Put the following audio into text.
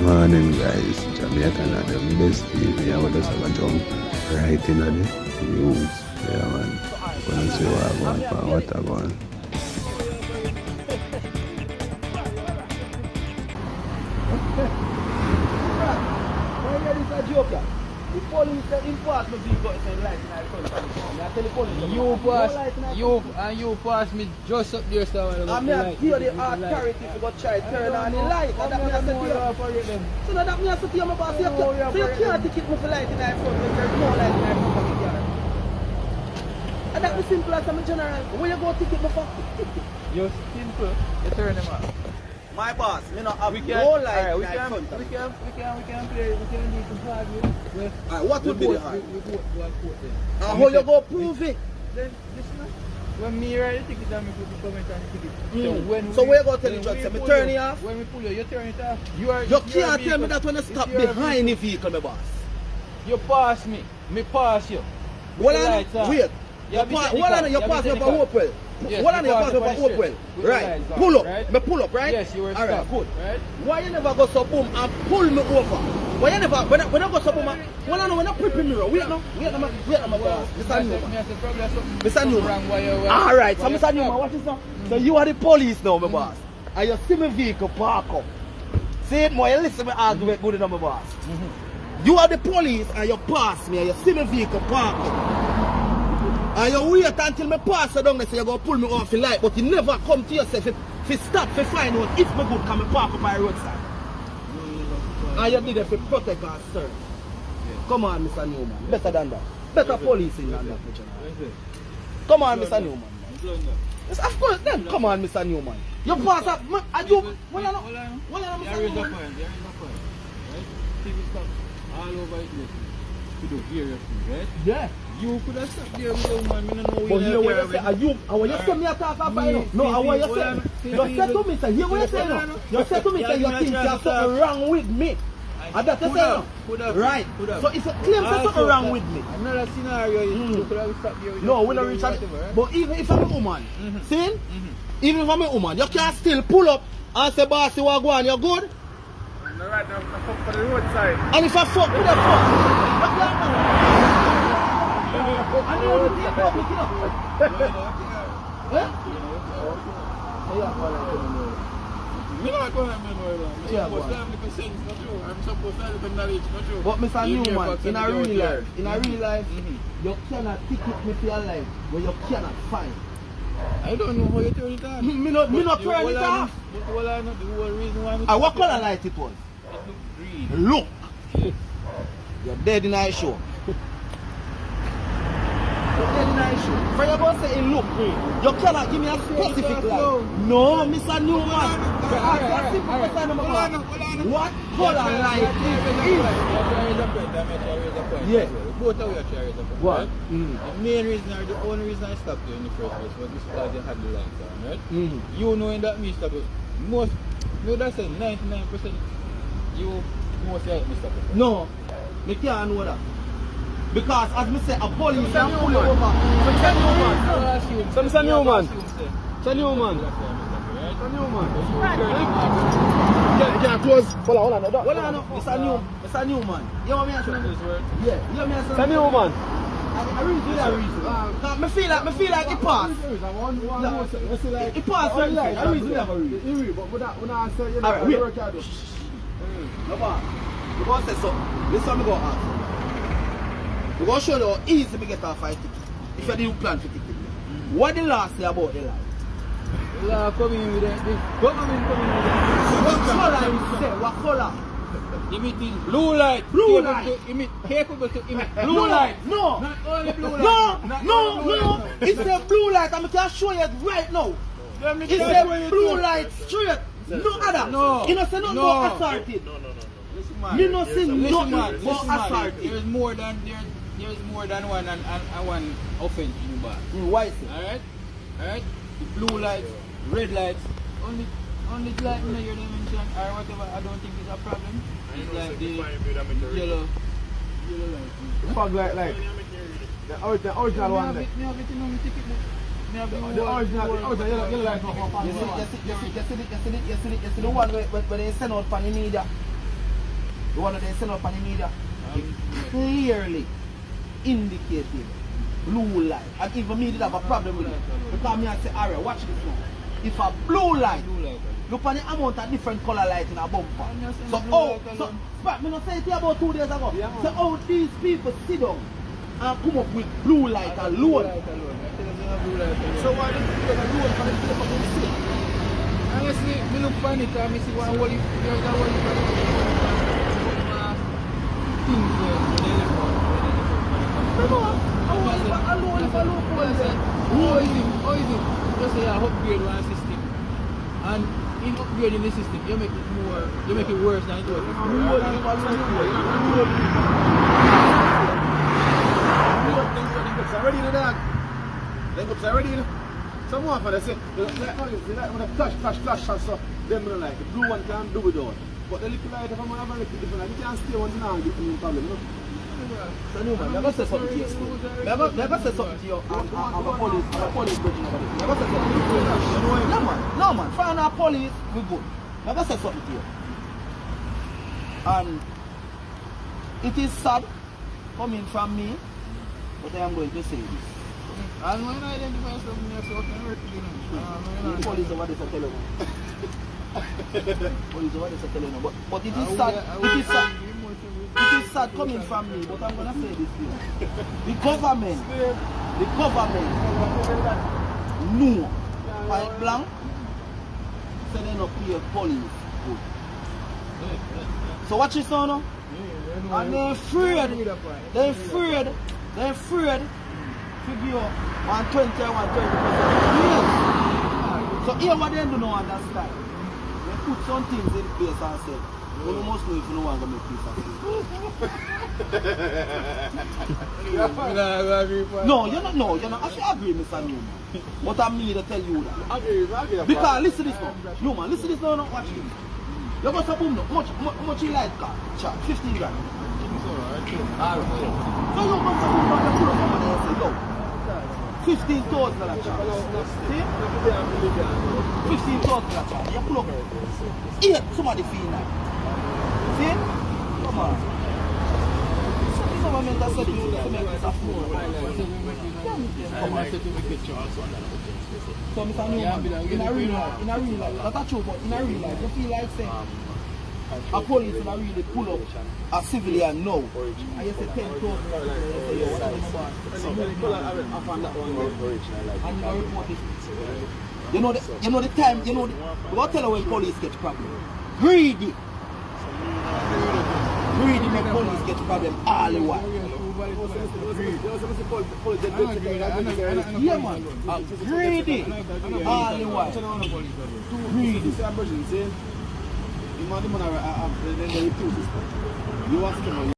morning guys, Jamaican are the best TV. I would just have a jump right in the news. Yeah man, wanna see what I want. The police enforce me vehicle and light in our front of me. I tell the police you pass me just up there, so I'm here to the authority to go try turn on the light. And that me has to you. So now that me has to tell my boss, so you can't ticket me for light in our front when there's no light in our front of the car. And that's the simple as I'm general. Where you go ticket me for? You're simple. You turn them off. My boss, me not have no light in our front of me. We can play, we can do some hard with. Alright, what would be the hard? How you go prove it? Then, listen, when me write the ticket and me put the comment on the ticket. So where you go tell the judge, say me turn it off? When we pull you turn it off. You can't tell me that when you stop behind the vehicle, my boss. You pass me pass you. Wait. You pass me for Hopewell. Yes, what on you pass me for Hopewell? Right. Pull up. Right? Me pull up, right? Yes, you were all right, stopped. good. Right? Why you never go so boom and pull me over? Why you never when I go so boom and when I prepping mirror? Wait no, my boss. Mr. Newman. Mr. Newman. Alright, so Mr. Newman, what is now? So you are the police now, my boss. And you see my vehicle park up. See it more, you listen to me argument good enough, my boss. You are the police and you pass me and you see my vehicle park up. And you wait until me pass you down there, so you go pull me off the light, but you never come to yourself if stop to find out if me good can me park up on the roadside. And you did it to protect and serve. Come on, Mr. Newman. Better than that. Better policing than that. Come on, Mr. Newman. Yes, of course, then. Come on, Mr. Newman. You pass up. I do. Well, I know. There is a point. TV stop all over it. To do various things, right? Yeah. You could have stopped there with a man, I don't know but here what you say, when you say me attack a fire, no, I want you say, you said to me, say, here what you say no, you said to me, say, you think there's something wrong with me. And that's the say, right, so it's a claim there's something wrong with me. Another scenario is you could have stopped there with no, we don't reach out, but even if I'm a woman, see, even if I'm a woman, you can still pull up and say, boss, you want to go on, you're good? Right now, I fuck for the roadside. And if I fuck with the fuck, you can't I know you take up, look it up. Huh? Me not going to memory, I'm supposed to have the sense, not true. I'm supposed to have the knowledge, not true. But Mr. Newman, in a real life, you cannot ticket me for your life where you cannot find. I don't know how you turn it on. Me not turn it off. But all I know, the whole reason why And what color light it was? It looked green. Look. Yes. You're dead in the show. For you going to say it look green, you cannot give me a specific light. No, Mr. Newman. What color light is? Yeah. Both of you are trying to point. What? Right? The main reason or the only reason I stopped you in the first place was because you had the lights on, right? You knowing that me stop it. Most, no, that's it, 99% you most like me stop it. No, me can't know that. Because as me say, a police can pull you over. So Mr. Newman. Mr. Newman. Yeah, close. Hold on. Mr. Newman. You want me to say? Yeah. You want me to say? Mr. Newman. I really do that reason. Me feel like it passed. It passed very light. I really do that reason. But when I say, you know, I work out. No, but you go say something. This one me go ask. We're going to show you how easy we get our fight ticket. If you didn't plan for ticket. What the law say about the light? The law coming in with it. The government coming in with it. What color you say? What color? Emitting blue light. Blue light. Capable to emit blue light. No. Not only blue light. No. It's a blue light. I can show you it right now. It's a blue light straight. No other. No. You know, say nothing about authority. Me no say nothing about authority. There's more than one and one offense in the bar. Why is it? Alright? The blue lights, red lights, only light in your dimension or whatever, I don't think it's a problem. It's like the yellow light. Fog light. The original one there. The original yellow light. You see the one where they send out from the media. The one that they send up on the media, it clearly indicated blue light. And even me did have a problem with it. Because me I say, alright, watch this now. If a blue light, look at the amount of different color light in a bumper. So but me not say it here about 2 days ago. Yeah, So how these people sit down and come up with blue light alone. So why do you get a loan for the paper to see? Honestly, me look funny it and I see one whole there's a whole things there. How is it? Just say you upgrade one system. And in upgrading the system, you make it worse than it was before. Already in the dog. Them cups already in. Some more for the say, like when the flash and stuff, them don't like. The blue one can't do without. But the little light, if I'm have a little different, you can't stay one now and get me problem, you know? So no man, never say something to you. Never say something to you. I'm a police bridging over this. Never say something to you. No man, find our police, we good. Never say something to you. And it is sad coming from me, but I am going to say this. And when I identify something else, I can work again. Police over there tell you. Police over there tell you. But it is sad. It is sad. It is sad coming from me, but I'm gonna say this here. The government no point blank say they not pay police good. So watch this now. And they're afraid to give you 120 or 120%. So here what they do not understand. They put some things in place and say, you must know if you don't want to make peace. No, you're not. I should agree, Mr. Newman. But I'm here to tell you that. Because listen to this now. Newman, listen to this now. Watch this. You got some boom now. How much you like car? Charge 15 grand. So you got some boom now. You pull up somebody and say, yo, $15,000 charge. See? $15,000 charge. You pull up. Here, somebody feel like. See? Come on. The government has said this to make this afford. Come on. So Mr. Newman, in a real life, that's true, but in a real life, you feel like saying a police will really pull up a civilian now. And you say 10,000, you say, yo, what is you know the time, what tell you when police get problem? Greedy make police get problem all the while. Yeah man, greedy all the while. Greedy. You want to